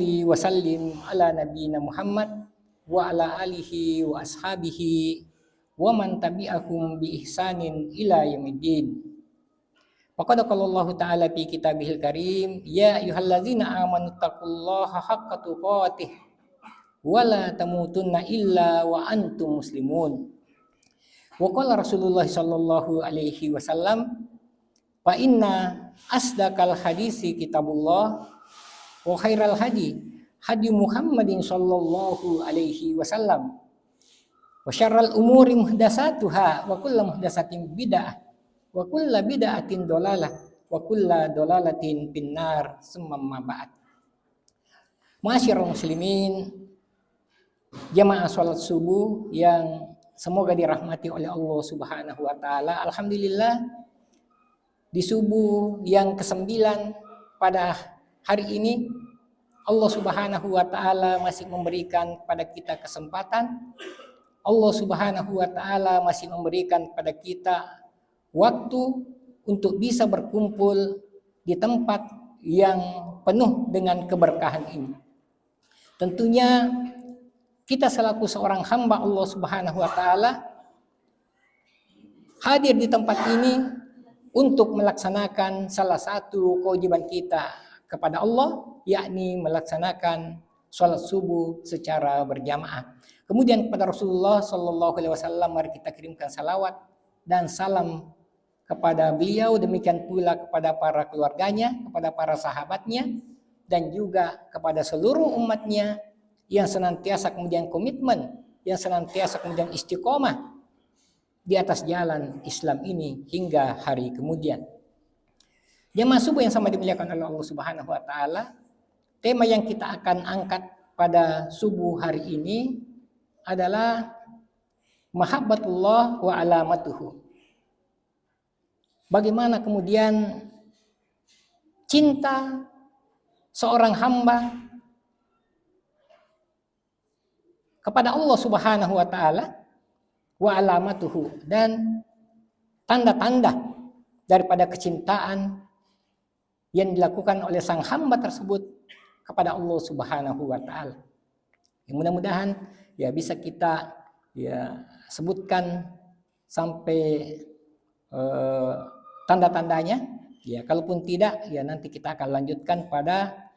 Wasallim ala nabiyina Muhammad wa ala alihi wa ashabihi wa man tabi'ahum bi ihsanin ila yaumiddin. Faqad qala Allah Ta'ala fi kitabihil karim, ya ayyuhallazina amanu taqullaha haqqa tuqatih wa la tamutunna illa wa antum muslimun. Wa qala Rasulullah sallallahu alaihi wasallam, fa inna asdaqal hadisi kitabullah wa khairal hadi Muhammadin sallallahu alaihi wasallam wa syarral umuri muhdatsatuha wa kullu muhdatsatin bid'ah wa kullu bid'atin dhalalah wa kullu dhalalatin finnar summa ba'd. Ma'asyiral muslimin, jamaah salat subuh yang semoga dirahmati oleh Allah Subhanahu wa taala. Alhamdulillah, di subuh yang ke-9 pada hari ini Allah Subhanahu wa taala masih memberikan pada kita kesempatan. Allah Subhanahu wa taala masih memberikan pada kita waktu untuk bisa berkumpul di tempat yang penuh dengan keberkahan ini. Tentunya kita selaku seorang hamba Allah Subhanahu wa taala hadir di tempat ini untuk melaksanakan salah satu kewajiban kita kepada Allah, yakni melaksanakan sholat subuh secara berjamaah. Kemudian kepada Rasulullah Sallallahu Alaihi Wasallam mari kita kirimkan salawat dan salam kepada beliau, demikian pula kepada para keluarganya, kepada para sahabatnya, dan juga kepada seluruh umatnya yang senantiasa kemudian komitmen, yang senantiasa kemudian istiqomah di atas jalan Islam ini hingga hari kemudian. Jamaah subuh yang sama dimuliakan oleh Allah Subhanahu wa taala, tema yang kita akan angkat pada subuh hari ini adalah mahabbatullah wa alamatuhu. Bagaimana kemudian cinta seorang hamba kepada Allah Subhanahu wa taala wa alamatuhu, dan tanda-tanda daripada kecintaan yang dilakukan oleh sang hamba tersebut kepada Allah Subhanahu wa taala. Yang mudah-mudahan ya bisa kita sebutkan sampai tanda-tandanya. Ya, kalaupun tidak ya nanti kita akan lanjutkan pada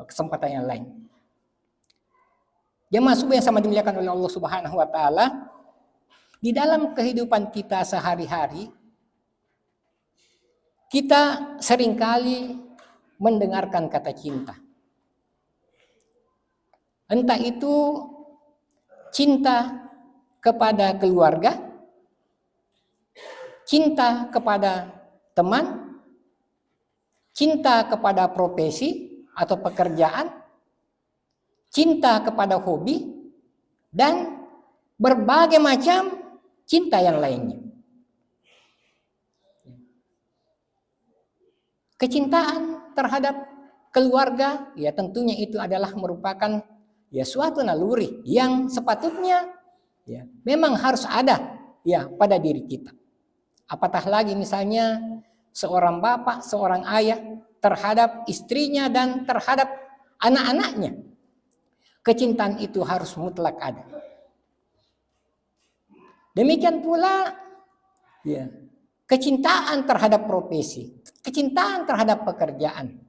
kesempatan yang lain. Jamaah subuh yang sama dimuliakan oleh Allah Subhanahu wa taala, di dalam kehidupan kita sehari-hari kita seringkali mendengarkan kata cinta. Entah itu cinta kepada keluarga, cinta kepada teman, cinta kepada profesi atau pekerjaan, cinta kepada hobi, dan berbagai macam cinta yang lainnya. Kecintaan terhadap keluarga ya tentunya itu adalah merupakan ya suatu naluri yang sepatutnya ya memang harus ada ya pada diri kita. Apatah lagi misalnya seorang bapak, seorang ayah terhadap istrinya dan terhadap anak-anaknya. Kecintaan itu harus mutlak ada. Demikian pula ya kecintaan terhadap profesi, kecintaan terhadap pekerjaan.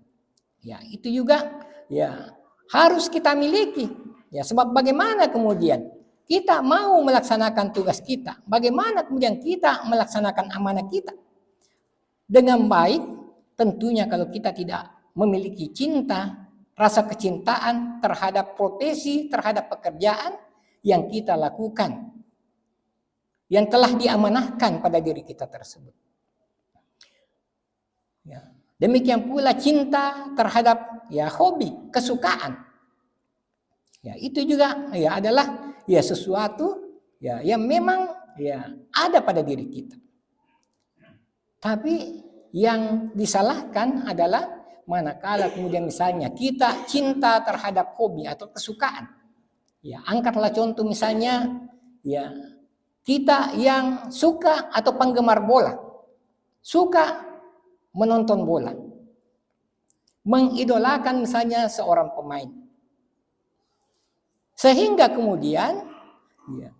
Ya, itu juga ya harus kita miliki. Ya, sebab bagaimana kemudian kita mau melaksanakan tugas kita? Bagaimana kemudian kita melaksanakan amanah kita dengan baik? Tentunya kalau kita tidak memiliki cinta, rasa kecintaan terhadap profesi, terhadap pekerjaan yang kita lakukan, yang telah diamanahkan pada diri kita tersebut. Ya. Demikian pula cinta terhadap ya hobi, kesukaan. Ya, itu juga ya adalah ya sesuatu ya yang memang ya ada pada diri kita. Tapi yang disalahkan adalah manakala kemudian misalnya kita cinta terhadap hobi atau kesukaan. Ya, angkatlah contoh misalnya ya kita yang suka atau penggemar bola, suka menonton bola. mengidolakan misalnya seorang pemain. Sehingga kemudian ya,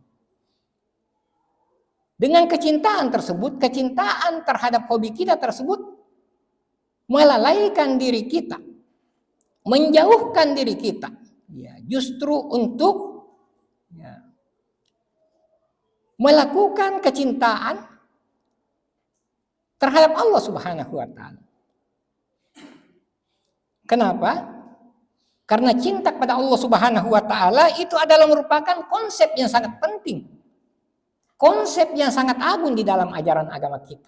dengan kecintaan tersebut, kecintaan terhadap hobi kita tersebut melalaikan diri kita, menjauhkan diri kita, ya, justru untuk ya, melakukan kecintaan terhadap Allah Subhanahu wa Ta'ala. Kenapa? Karena cinta kepada Allah Subhanahu wa Ta'ala itu adalah merupakan konsep yang sangat penting, konsep yang sangat agung di dalam ajaran agama kita.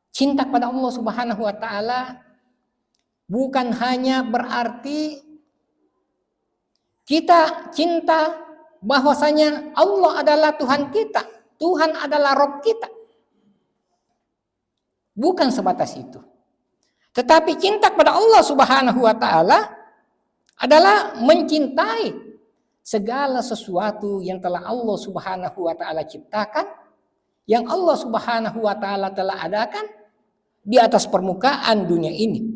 Cinta kepada Allah Subhanahu wa Ta'ala bukan hanya berarti kita cinta bahwasanya Allah adalah Tuhan kita, Tuhan adalah Rabb kita. Bukan sebatas itu. Tetapi cinta kepada Allah Subhanahu wa Ta'ala adalah mencintai segala sesuatu yang telah Allah Subhanahu wa Ta'ala ciptakan, yang Allah Subhanahu wa Ta'ala telah adakan di atas permukaan dunia ini.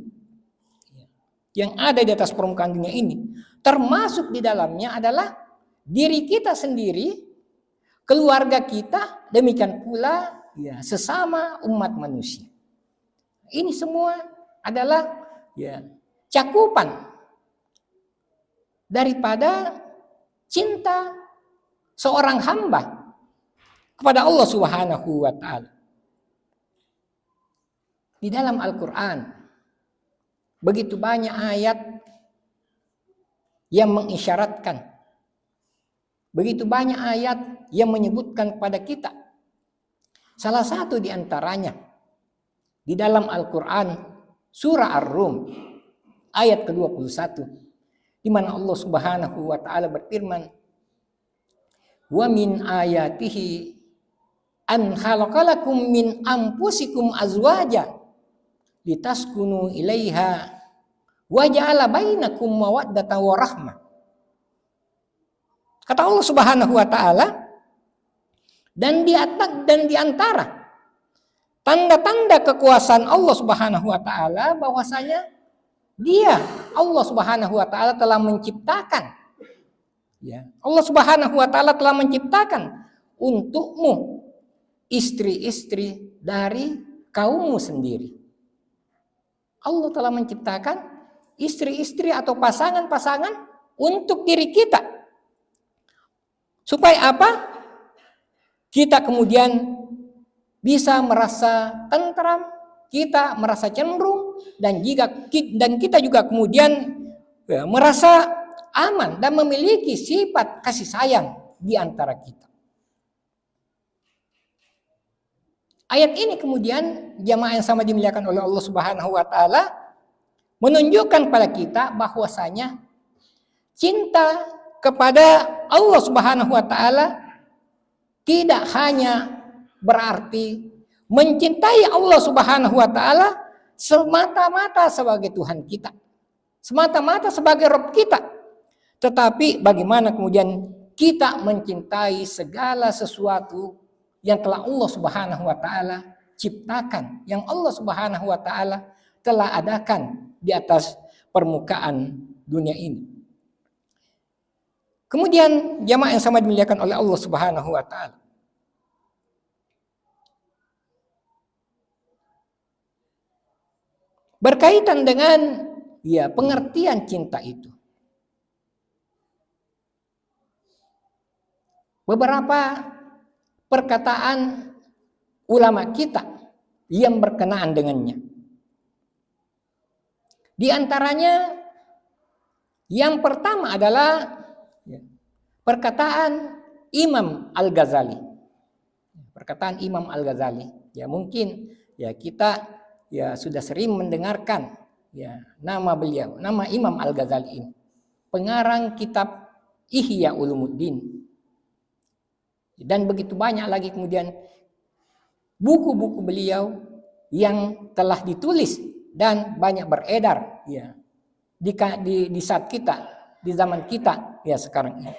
Yang ada di atas permukaan dunia ini, termasuk di dalamnya adalah diri kita sendiri, keluarga kita, demikian pula ya, sesama umat manusia. Ini semua adalah ya, cakupan daripada cinta seorang hamba kepada Allah Subhanahu wa Ta'ala. Di dalam Al-Quran begitu banyak ayat yang mengisyaratkan, begitu banyak ayat yang menyebutkan kepada kita. Salah satu di antaranya di dalam Al-Quran surah Ar-Rum ayat ke-21, di mana Allah Subhanahu wa Ta'ala berfirman, "Wa min ayatihi an khalaqalakum min anfusikum azwaja litaskunu ilaiha wa ja'ala bainakum mawaddatan wa rahmah." Kata Allah Subhanahu wa Ta'ala, dan di antara tanda-tanda kekuasaan Allah Subhanahu wa Ta'ala bahwasanya Dia, Allah Subhanahu wa Ta'ala telah menciptakan, ya, Allah Subhanahu wa Ta'ala telah menciptakan untukmu istri-istri dari kaummu sendiri. Allah telah menciptakan istri-istri atau pasangan-pasangan untuk diri kita. Supaya apa? Kita kemudian bisa merasa tentram, kita merasa cenderung, dan kita juga kemudian ya, merasa aman dan memiliki sifat kasih sayang di antara kita. Ayat ini kemudian jamaah yang sama dimuliakan oleh Allah Subhanahu wa Ta'ala menunjukkan pada kita bahwasanya cinta kepada Allah Subhanahu wa Ta'ala tidak hanya berarti mencintai Allah Subhanahu wa Ta'ala semata-mata sebagai Tuhan kita, semata-mata sebagai Rabb kita, tetapi bagaimana kemudian kita mencintai segala sesuatu yang telah Allah Subhanahu wa Ta'ala ciptakan, yang Allah Subhanahu wa Ta'ala telah adakan di atas permukaan dunia ini. Kemudian jamaah yang sama dimuliakan oleh Allah Subhanahu wa Ta'ala, berkaitan dengan ya pengertian cinta itu, beberapa perkataan ulama kita yang berkenaan dengannya. Di antaranya yang pertama adalah perkataan Imam Al-Ghazali. Perkataan Imam Al-Ghazali. Ya mungkin ya kita ya sudah sering mendengarkan ya nama beliau, nama Imam Al-Ghazali ini, pengarang kitab Ihya Ulumuddin. Dan begitu banyak lagi kemudian buku-buku beliau yang telah ditulis dan banyak beredar ya di saat kita, di zaman kita ya sekarang ini.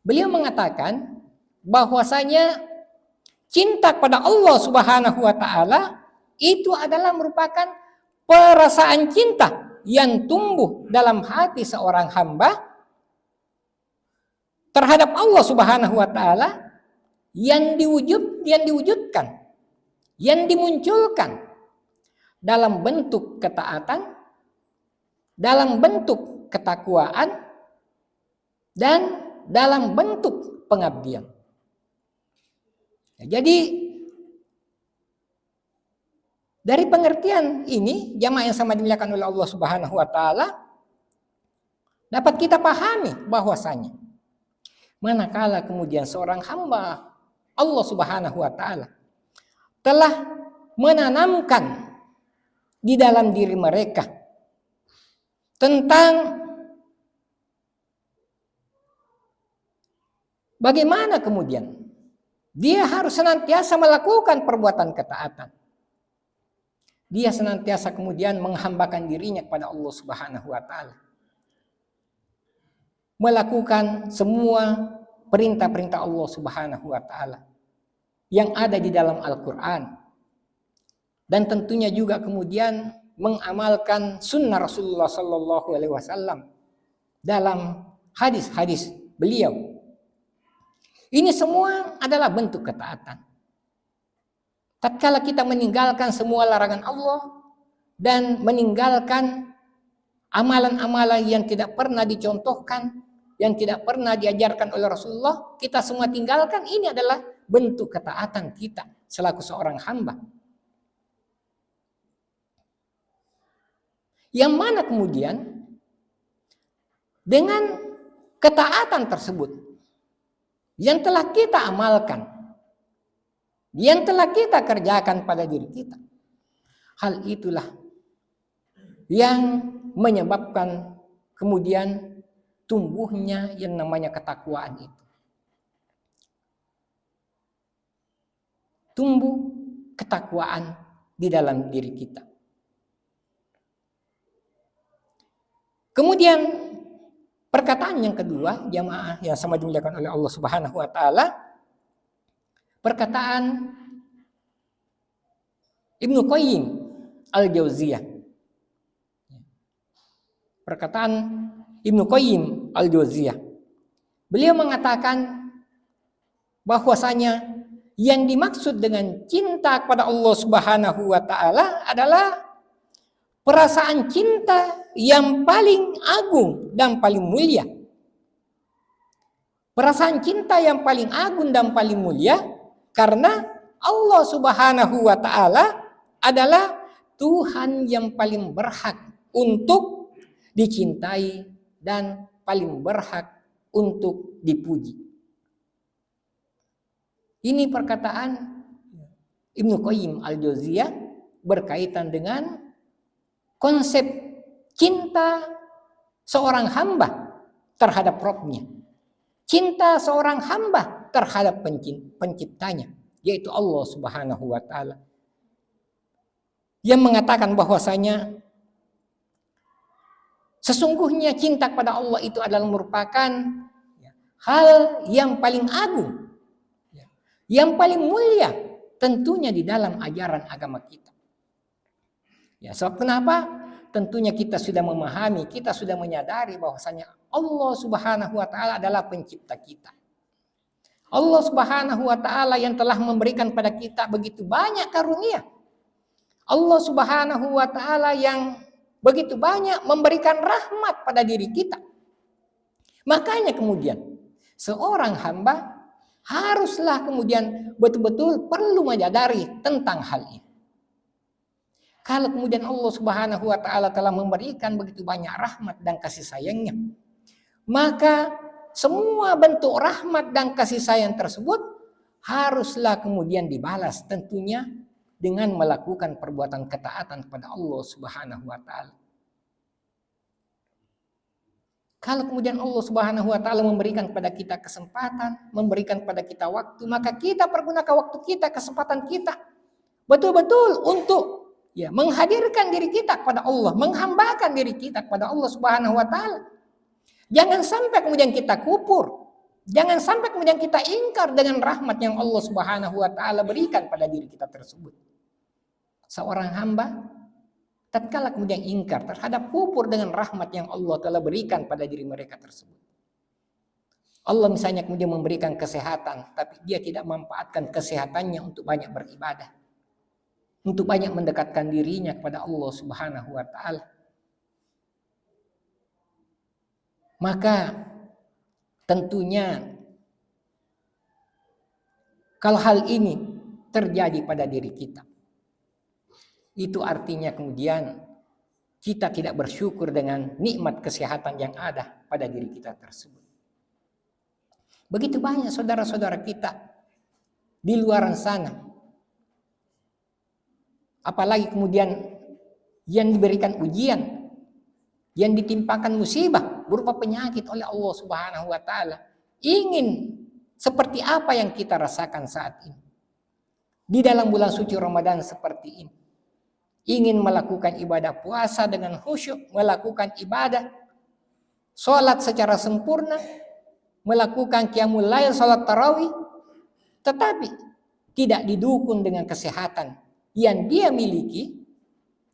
Beliau mengatakan bahwasanya cinta kepada Allah Subhanahu wa Ta'ala itu adalah merupakan perasaan cinta yang tumbuh dalam hati seorang hamba terhadap Allah Subhanahu wa taala yang diwujudkan, yang dimunculkan dalam bentuk ketaatan, dalam bentuk ketakwaan, dan dalam bentuk pengabdian. Jadi dari pengertian ini, jamaah yang sama dimuliakan oleh Allah Subhanahu wa taala, dapat kita pahami bahwasanya manakala kemudian seorang hamba Allah Subhanahu wa taala telah menanamkan di dalam diri mereka tentang bagaimana kemudian dia harus senantiasa melakukan perbuatan ketaatan. Dia senantiasa kemudian menghambakan dirinya kepada Allah Subhanahu wa taala. Melakukan semua perintah-perintah Allah Subhanahu wa taala yang ada di dalam Al-Qur'an. Dan tentunya juga kemudian mengamalkan sunnah Rasulullah sallallahu alaihi wasallam dalam hadis-hadis beliau. Ini semua adalah bentuk ketaatan. Tatkala kita meninggalkan semua larangan Allah dan meninggalkan amalan-amalan yang tidak pernah dicontohkan, yang tidak pernah diajarkan oleh Rasulullah, kita semua tinggalkan, ini adalah bentuk ketaatan kita selaku seorang hamba. Yang mana kemudian dengan ketaatan tersebut yang telah kita amalkan, yang telah kita kerjakan pada diri kita, hal itulah yang menyebabkan kemudian tumbuhnya yang namanya ketakwaan itu. Tumbuh ketakwaan di dalam diri kita. Kemudian perkataan yang kedua, jamaah yang sama dimuliakan oleh Allah Subhanahu wa taala, perkataan Ibnu Qayyim Al-Jauziyah. Perkataan Ibnu Qayyim Al-Jauziyah. Beliau mengatakan bahwasanya yang dimaksud dengan cinta kepada Allah Subhanahu wa taala adalah perasaan cinta yang paling agung dan paling mulia. Perasaan cinta yang paling agung dan paling mulia karena Allah Subhanahu wa taala adalah Tuhan yang paling berhak untuk dicintai dan paling berhak untuk dipuji. Ini perkataan Ibnu Qayyim Al-Jauziyah berkaitan dengan konsep cinta seorang hamba terhadap Rabb-nya. Cinta seorang hamba terhadap penciptanya, yaitu Allah Subhanahu wa taala. Yang mengatakan bahwasanya sesungguhnya cinta kepada Allah itu adalah merupakan hal yang paling agung, yang paling mulia tentunya di dalam ajaran agama kita. Ya, sebab kenapa? Tentunya kita sudah memahami, kita sudah menyadari bahwasanya Allah Subhanahu wa taala adalah pencipta kita. Allah Subhanahu wa taala yang telah memberikan pada kita begitu banyak karunia. Allah Subhanahu wa taala yang begitu banyak memberikan rahmat pada diri kita. Makanya kemudian seorang hamba haruslah kemudian betul-betul perlu menyadari tentang hal ini. Kalau kemudian Allah Subhanahu wa taala telah memberikan begitu banyak rahmat dan kasih sayangnya, maka semua bentuk rahmat dan kasih sayang tersebut haruslah kemudian dibalas tentunya dengan melakukan perbuatan ketaatan kepada Allah Subhanahu wa taala. Kalau kemudian Allah Subhanahu wa taala memberikan kepada kita kesempatan, memberikan kepada kita waktu, maka kita pergunakan waktu kita, kesempatan kita betul-betul untuk menghadirkan diri kita kepada Allah, menghambakan diri kita kepada Allah Subhanahu wa taala. Jangan sampai kemudian kita kupur, jangan sampai kemudian kita ingkar dengan rahmat yang Allah Subhanahu wa taala berikan pada diri kita tersebut. seorang hamba tatkala kemudian ingkar terhadap kufur dengan rahmat yang Allah telah berikan pada diri mereka tersebut. Allah misalnya kemudian memberikan kesehatan, tapi dia tidak memanfaatkan kesehatannya untuk banyak beribadah, untuk banyak mendekatkan dirinya kepada Allah Subhanahu wa taala. Maka tentunya kalau hal ini terjadi pada diri kita, itu artinya kemudian kita tidak bersyukur dengan nikmat kesehatan yang ada pada diri kita tersebut. Begitu banyak saudara-saudara kita di luar sana, apalagi kemudian yang diberikan ujian, yang ditimpakan musibah berupa penyakit oleh Allah Subhanahu wa taala, ingin seperti apa yang kita rasakan saat ini di dalam bulan suci Ramadan seperti ini. Ingin melakukan ibadah puasa dengan khusyuk, melakukan ibadah sholat secara sempurna, melakukan qiyamul lail, sholat tarawih, tetapi tidak didukung dengan kesehatan yang dia miliki.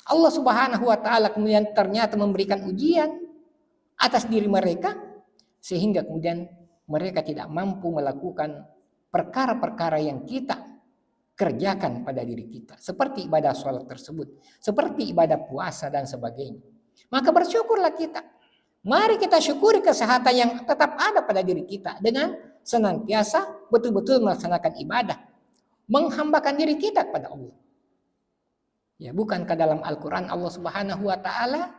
Allah Subhanahu wa taala kemudian ternyata memberikan ujian atas diri mereka, sehingga kemudian mereka tidak mampu melakukan perkara-perkara yang kita kerjakan pada diri kita, seperti ibadah sholat tersebut, seperti ibadah puasa dan sebagainya. Maka bersyukurlah kita. Mari kita syukuri kesehatan yang tetap ada pada diri kita dengan senantiasa betul-betul melaksanakan ibadah, menghambakan diri kita kepada Allah. Ya, bukankah dalam Al-Quran Allah Subhanahu wa taala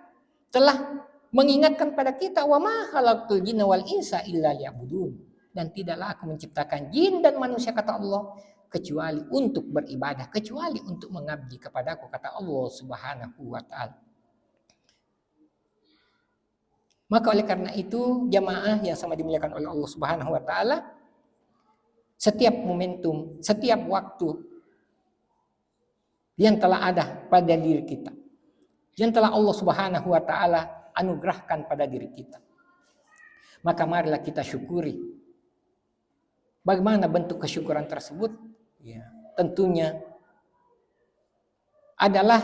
telah mengingatkan pada kita, wa ma khalaqtul jinna wal insa illa liya'budun, dan tidaklah aku menciptakan jin dan manusia, kata Allah, kecuali untuk beribadah, kecuali untuk mengabdi kepadaku, kata Allah Subhanahu wa taala. Maka oleh karena itu, jamaah yang sama dimuliakan oleh Allah Subhanahu wa taala, setiap momentum, setiap waktu yang telah ada pada diri kita, yang telah Allah Subhanahu wa taala anugerahkan pada diri kita, maka marilah kita syukuri. Bagaimana bentuk kesyukuran tersebut? Ya, tentunya adalah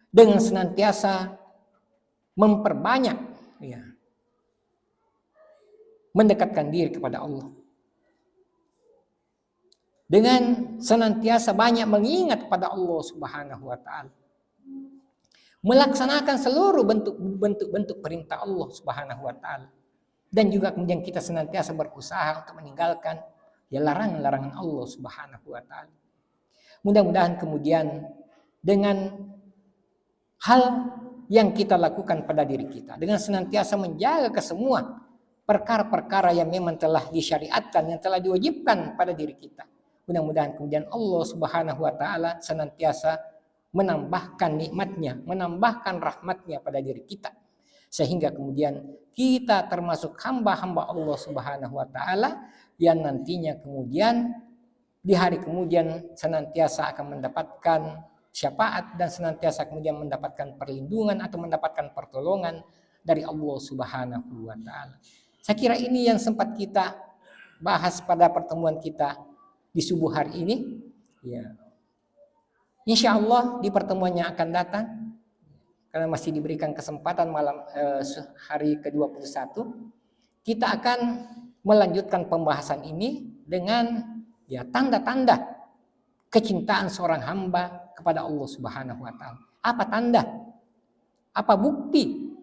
dengan senantiasa memperbanyak, ya, mendekatkan diri kepada Allah, dengan senantiasa banyak mengingat kepada Allah Subhanahu wa taala, melaksanakan seluruh bentuk-bentuk perintah Allah Subhanahu wa taala, dan juga kemudian kita senantiasa berusaha untuk meninggalkan ya larangan-larangan Allah Subhanahu wa taala. Mudah-mudahan kemudian dengan hal yang kita lakukan pada diri kita, dengan senantiasa menjaga kesemua perkara-perkara yang memang telah disyariatkan, yang telah diwajibkan pada diri kita, mudah-mudahan kemudian Allah Subhanahu wa taala senantiasa menambahkan nikmatnya, menambahkan rahmatnya pada diri kita, sehingga kemudian kita termasuk hamba-hamba Allah Subhanahu wa taala yang nantinya kemudian di hari kemudian senantiasa akan mendapatkan syafaat dan senantiasa kemudian mendapatkan perlindungan atau mendapatkan pertolongan dari Allah Subhanahu wa taala. Saya kira ini yang sempat kita bahas pada pertemuan kita di subuh hari ini. Ya. Insya Allah di pertemuan yang akan datang, karena masih diberikan kesempatan malam hari ke-21, kita akan melanjutkan pembahasan ini dengan ya tanda-tanda kecintaan seorang hamba kepada Allah Subhanahu wa taala. Apa tanda? Apa bukti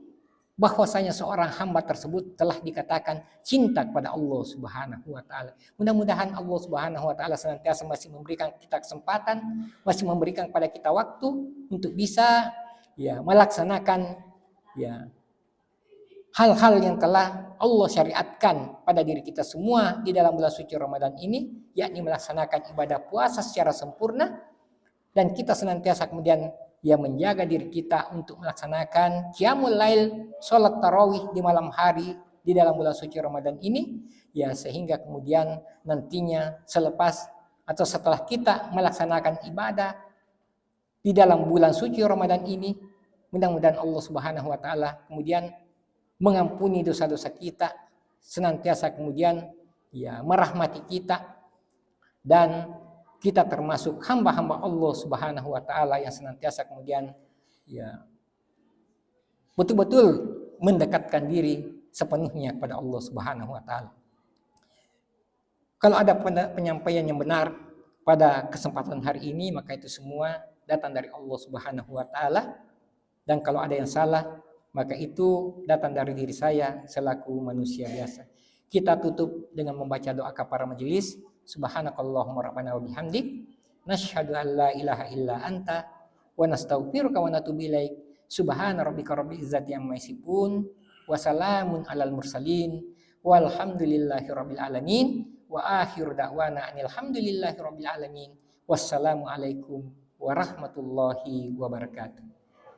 bahwasanya seorang hamba tersebut telah dikatakan cinta kepada Allah Subhanahu wa taala? Mudah-mudahan Allah Subhanahu wa taala senantiasa masih memberikan kita kesempatan, masih memberikan kepada kita waktu untuk bisa ya melaksanakan ya hal-hal yang telah Allah syariatkan pada diri kita semua di dalam bulan suci Ramadan ini, yakni melaksanakan ibadah puasa secara sempurna, dan kita senantiasa kemudian ya menjaga diri kita untuk melaksanakan qiyamul lail, sholat tarawih di malam hari di dalam bulan suci Ramadan ini, ya sehingga kemudian nantinya selepas atau setelah kita melaksanakan ibadah di dalam bulan suci Ramadan ini, mudah-mudahan Allah Subhanahu wa taala kemudian mengampuni dosa-dosa kita, senantiasa kemudian ya merahmati kita, dan kita termasuk hamba-hamba Allah Subhanahu wa taala yang senantiasa kemudian ya betul-betul mendekatkan diri sepenuhnya kepada Allah Subhanahu wa taala. Kalau ada penyampaian yang benar pada kesempatan hari ini, maka itu semua datang dari Allah Subhanahu wa taala, dan kalau ada yang salah, maka itu datang dari diri saya selaku manusia biasa. Kita tutup dengan membaca doa kafaraah majelis. Subhanakallahumma rabbana wa bihamdik, nasyhadu an la ilaha illa anta, wa nastaghfiruka wa natubu ilaik. Subhana rabbika rabbil izzati amma yasifun, wa salamun alal mursalin, walhamdulillahi rabbil alamin, wa akhiru da'wana anil hamdulillahi rabbil alamin. Wassalamu alaikum warahmatullahi wabarakatuh.